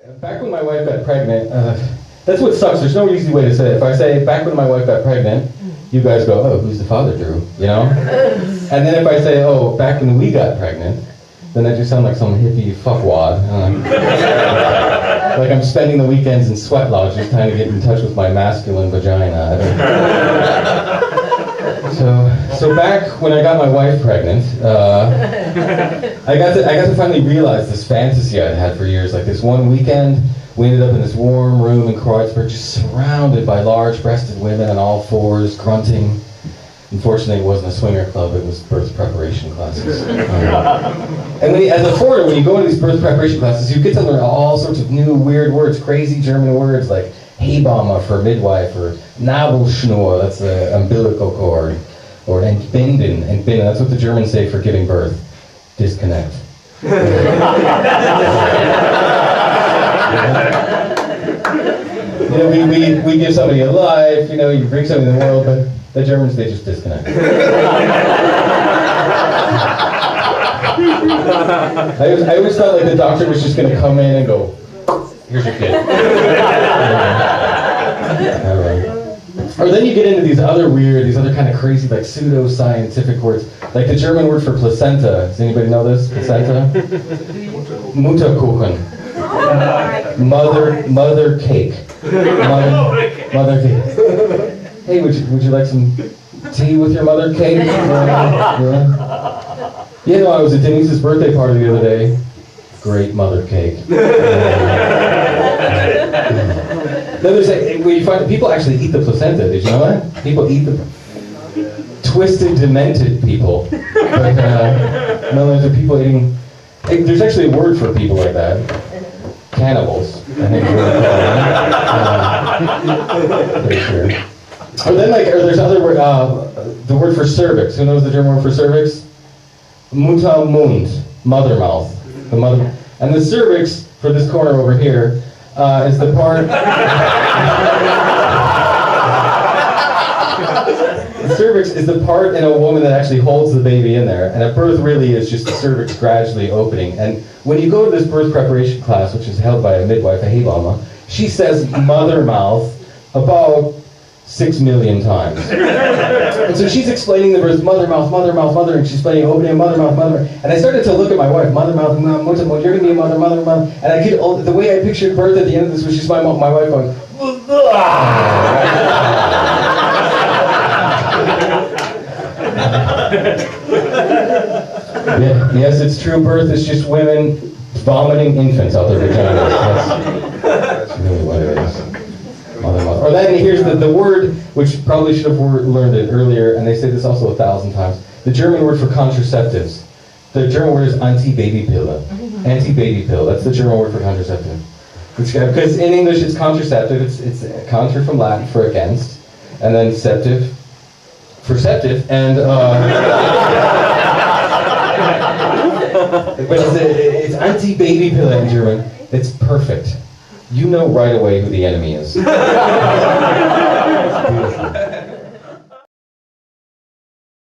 Back when my wife got pregnant, that's what sucks. There's no easy way to say it. If I say, back when my wife got pregnant, you guys go, oh, who's the father, Drew? You know? And then if I say, oh, back when we got pregnant, then I just sound like some hippie fuckwad. Like I'm spending the weekends in sweat lodges trying to get in touch with my masculine vagina. So back when I got my wife pregnant, I got to finally realize this fantasy I'd had for years. Like this one weekend, we ended up in this warm room in Kreuzberg, just surrounded by large-breasted women on all fours, grunting. Unfortunately, it wasn't a swinger club, it was birth preparation classes. And as a foreigner, when you go into these birth preparation classes, you get to learn all sorts of new weird words, crazy German words like Hebamme for midwife, or Nabelschnur, that's the umbilical cord, or Entbinden, that's what the Germans say for giving birth. Disconnect. You know, we give somebody a life, you know, you bring something in the world, but the Germans, they just disconnect. I always felt like the doctor was just going to come in and go, here's your kid. Or then you get into these other kind of crazy, like pseudo-scientific words, like the German word for placenta. Does anybody know this? Placenta? Mutterkuchen. Mother cake. Mother cake. Hey, would you like some tea with your mother cake? You know, I was at Denise's birthday party the other day. Great mother cake. Then there's where you find people actually eat the placenta. Did you know that? People eat the twisted, demented people. But no, there's people eating. There's actually a word for people like that. Cannibals. I think. Pretty sure. Or then there's other word. The word for cervix. Who knows the German word for cervix? Muttermund, mother mouth. The mother. And the cervix for this corner over here. Is the part. The cervix is the part in a woman that actually holds the baby in there, and at birth really is just the cervix gradually opening. And when you go to this birth preparation class, which is held by a midwife, a Hebamme, she says mother mouth about 6 million times. And so she's explaining the birth, mother mouth, and she's explaining opening mother mouth, mother. And I started to look at my wife, mother mouth, you're going to be a mother. And I could, the way I pictured birth at the end of this was just my wife going, yes, it's true, birth is just women vomiting infants out their vaginas. That's really what it is. Or then here's the word, which probably should have learned it earlier, and they say this also 1,000 times. The German word for contraceptives. The German word is Anti-Baby-Pille. Anti-baby pill, that's the German word for contraceptive. Because in English it's contraceptive, it's contra from Latin for against, and then septive for septive, and but it's Anti-Baby-Pille in German. It's perfect. You know right away who the enemy is. It's beautiful.